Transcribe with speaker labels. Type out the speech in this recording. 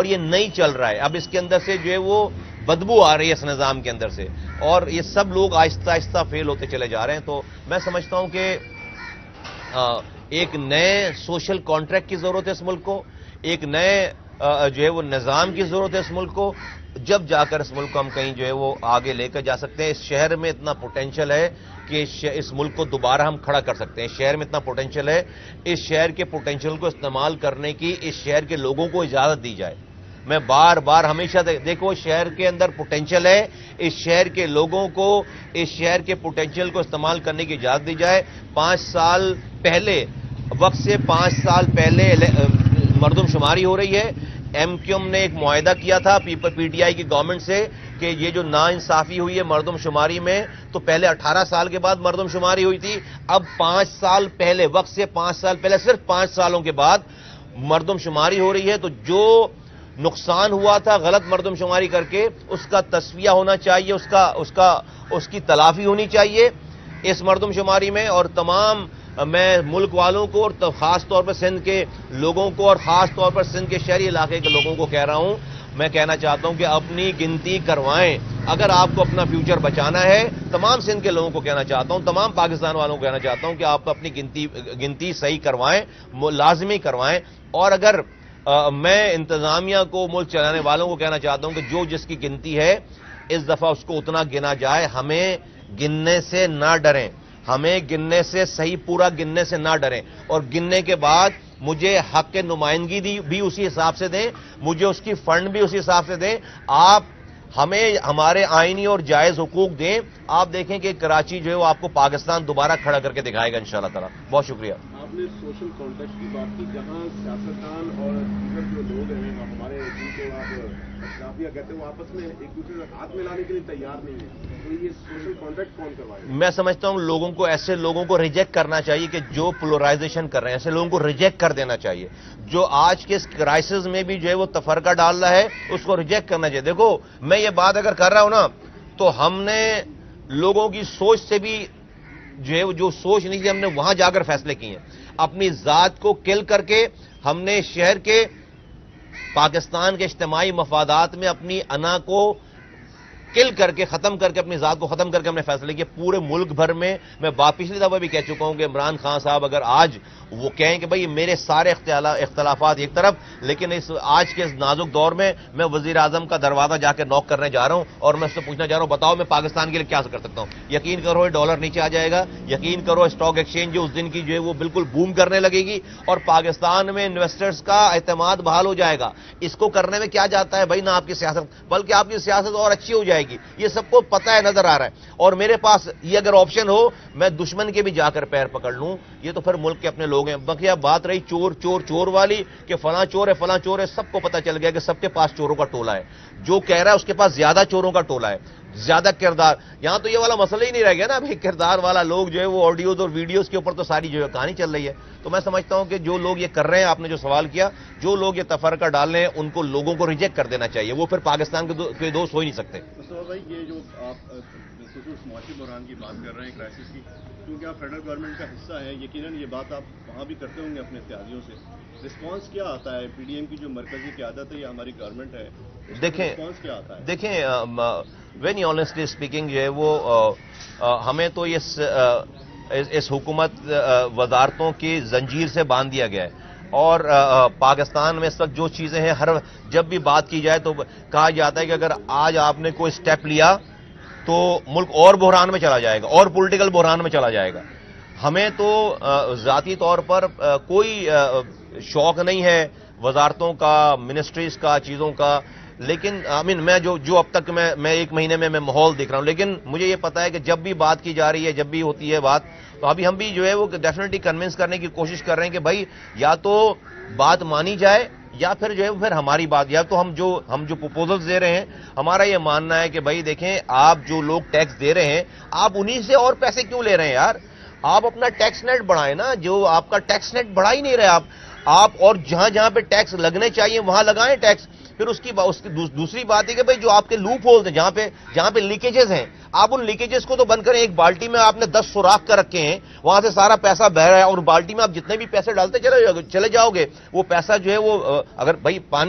Speaker 1: یہ نہیں چل رہا ہے. اب اس کے اندر سے جو ہے وہ بدبو آ رہی ہے اس نظام کے اندر سے, اور یہ سب لوگ آہستہ آہستہ فیل ہوتے چلے جا رہے ہیں. تو میں سمجھتا ہوں کہ ایک نئے سوشل کانٹریکٹ کی ضرورت ہے اس ملک کو, ایک نئے جو ہے وہ نظام کی ضرورت ہے اس ملک کو, جب جا کر اس ملک کو ہم کہیں جو ہے وہ آگے لے کر جا سکتے ہیں. اس شہر میں اتنا پوٹینشیل ہے کہ اس ملک کو دوبارہ ہم کھڑا کر سکتے ہیں. اس شہر میں اتنا پوٹینشیل ہے, اس شہر کے پوٹینشیل کو استعمال کرنے کی اس شہر کے لوگوں کو اجازت دی جائے. میں بار بار ہمیشہ دیکھو, شہر کے اندر پوٹینشیل ہے, اس شہر کے لوگوں کو اس شہر کے پوٹینشیل کو استعمال کرنے کی اجازت دی جائے. 5 سال پہلے, وقت سے 5 سال پہلے مردم شماری ہو رہی ہے. ایم کیو ایم نے ایک معاہدہ کیا تھا پی ٹی آئی کی گورنمنٹ سے کہ یہ جو ناانصافی ہوئی ہے مردم شماری میں, تو پہلے 18 سال کے بعد مردم شماری ہوئی تھی, اب 5 سال پہلے, وقت سے 5 سال پہلے, صرف 5 سالوں کے بعد مردم شماری ہو رہی ہے. تو جو نقصان ہوا تھا غلط مردم شماری کر کے, اس کا تصفیہ ہونا چاہیے, اس کی تلافی ہونی چاہیے اس مردم شماری میں. اور تمام میں ملک والوں کو اور خاص طور پر سندھ کے لوگوں کو اور خاص طور پر سندھ کے شہری علاقے کے لوگوں کو کہہ رہا ہوں, میں کہنا چاہتا ہوں کہ اپنی گنتی کروائیں. اگر آپ کو اپنا فیوچر بچانا ہے, تمام سندھ کے لوگوں کو کہنا چاہتا ہوں, تمام پاکستان والوں کو کہنا چاہتا ہوں کہ آپ اپنی گنتی صحیح کروائیں, لازمی کروائیں. اور اگر میں انتظامیہ کو, ملک چلانے والوں کو کہنا چاہتا ہوں کہ جو جس کی گنتی ہے اس دفعہ اس کو اتنا گنا جائے. ہمیں گننے سے نہ ڈریں, ہمیں گننے سے, صحیح پورا گننے سے نہ ڈریں, اور گننے کے بعد مجھے حق کے نمائندگی بھی اسی حساب سے دیں, مجھے اس کی فنڈ بھی اسی حساب سے دیں. آپ ہمیں ہمارے آئینی اور جائز حقوق دیں. آپ دیکھیں کہ کراچی جو ہے وہ آپ کو پاکستان دوبارہ کھڑا کر کے دکھائے گا انشاءاللہ تعالی. بہت شکریہ.
Speaker 2: آپ نے سوشل کانٹیکٹ کی بات کی, جہاں سیاستدان اور دیگر جو لوگ ہیں ہمارے جن کو آپ اشرافیہ کہتے ہیں, وہ آپس میں ایک دوسرے سے ہاتھ ملانے کے لیے تیار نہیں ہے, تو یہ سوشل کانٹیکٹ کون کروائے گا؟
Speaker 1: میں سمجھتا ہوں لوگوں کو, ایسے لوگوں کو ریجیکٹ کرنا چاہیے کہ جو پولرائزیشن کر رہے ہیں, ایسے لوگوں کو ریجیکٹ کر دینا چاہیے. جو آج کے اس کرائسس میں بھی جو ہے وہ تفرقہ ڈال رہا ہے, اس کو ریجیکٹ کرنا چاہیے. دیکھو, میں یہ بات اگر کر رہا ہوں نا, تو ہم نے لوگوں کی سوچ سے بھی جو ہے جو سوچ نہیں تھی, ہم نے وہاں جا کر فیصلے کیے ہیں. اپنی ذات کو کل کر کے ہم نے شہر کے, پاکستان کے اجتماعی مفادات میں اپنی انا کو کل کر کے, ختم کر کے, اپنی ذات کو ختم کر کے ہم نے فیصلے کیے. پورے ملک بھر میں, میں پچھلی دفعہ بھی کہہ چکا ہوں کہ عمران خان صاحب اگر آج وہ کہیں کہ بھئی میرے سارے اختلافات ایک طرف, لیکن اس آج کے اس نازک دور میں میں وزیر اعظم کا دروازہ جا کے نوک کرنے جا رہا ہوں, اور میں اس سے پوچھنا چاہ رہا ہوں, بتاؤ میں پاکستان کے لیے کیا کر سکتا ہوں. یقین کرو یہ ڈالر نیچے آ جائے گا, یقین کرو اسٹاک ایکسچینج جو اس دن کی جو ہے وہ بالکل بوم کرنے لگے گی, اور پاکستان میں انویسٹرز کا اعتماد بحال ہو جائے گا. اس کو کرنے میں کیا جاتا ہے بھائی, نہ آپ کی سیاست, بلکہ آپ کی سیاست اور اچھی ہو جائے گی. یہ سب کو پتہ ہے, نظر آ رہا ہے. اور میرے پاس یہ اگر آپشن ہو, میں دشمن کے بھی جا کر پیر پکڑ لوں. یہ تو پھر ملک کے اپنے لوگ ہیں. بقیہ بات رہی چور چور چور والی کہ فلاں چور ہے فلاں چور ہے, سب کو پتہ چل گیا کہ سب کے پاس چوروں کا ٹولہ ہے. جو کہہ رہا ہے اس کے پاس زیادہ چوروں کا ٹولہ ہے, زیادہ کردار. یہاں تو یہ والا مسئلہ ہی نہیں رہ گیا نا بھائی, کردار والا لوگ جو ہے وہ آڈیوز اور ویڈیوز کے اوپر تو ساری جو ہے کہانی چل رہی ہے. تو میں سمجھتا ہوں کہ جو لوگ یہ کر رہے ہیں, آپ نے جو سوال کیا, جو لوگ یہ تفرقہ ڈال رہے ہیں ان کو, لوگوں کو ریجیکٹ کر دینا چاہیے. وہ پھر پاکستان کے دوست ہو ہی نہیں سکتے.
Speaker 2: بھائی یہ جو آپ معاشی بحران کی بات کر رہے ہیں, کرائسس کی, کیونکہ آپ فیڈرل گورنمنٹ کا حصہ ہیں, یقیناً یہ بات آپ وہاں بھی کرتے ہوں گے اپنے اتحادیوں سے. رسپانس کیا آتا ہے؟ پی ڈی ایم کی جو مرکزی قیادت ہے یا ہماری گورنمنٹ ہے, رسپانس کیا آتا ہے؟
Speaker 1: دیکھیں ویری آنیسٹلی اسپیکنگ جو ہے وہ ہمیں تو اس حکومت وزارتوں کی زنجیر سے باندھ دیا گیا ہے. اور پاکستان میں اس وقت جو چیزیں ہیں, جب بھی بات کی جائے تو کہا جاتا ہے کہ اگر آج آپ نے کوئی سٹیپ لیا تو ملک اور بحران میں چلا جائے گا, اور پولیٹیکل بحران میں چلا جائے گا. ہمیں تو ذاتی طور پر کوئی شوق نہیں ہے وزارتوں کا, منسٹریز کا, چیزوں کا, لیکن میں جو اب تک میں 1 مہینے میں ماحول دیکھ رہا ہوں, لیکن مجھے یہ پتا ہے کہ جب بھی بات کی جا رہی ہے, جب بھی ہوتی ہے بات, تو ابھی ہم بھی جو ہے وہ ڈیفینیٹلی کنونس کرنے کی کوشش کر رہے ہیں کہ بھائی یا تو بات مانی جائے, یا پھر جو ہے پھر ہماری بات, یا تو ہم جو پروپوزلز دے رہے ہیں, ہمارا یہ ماننا ہے کہ بھائی دیکھیں, آپ جو لوگ ٹیکس دے رہے ہیں, آپ انہی سے اور پیسے کیوں لے رہے ہیں یار؟ آپ اپنا ٹیکس نیٹ بڑھائیں نا. جو آپ کا ٹیکس نیٹ بڑھا ہی نہیں رہے آپ, اور جہاں پہ ٹیکس لگنے چاہیے وہاں لگائیں ٹیکس. پھر اس کی دوسری بات ہے کہ بھئی جو آپ کے لوپ ہولز ہیں, جہاں پہ لیکیجز ہیں, آپ ان لیکیجز کو تو بند کریں. ایک بالٹی میں آپ نے 10 سوراخ کر رکھے ہیں, وہاں سے سارا پیسہ بہ رہا ہے, اور بالٹی میں آپ جتنے بھی پیسے ڈالتے چلے جاؤ گے, وہ پیسہ جو ہے وہ اگر بھئی پانی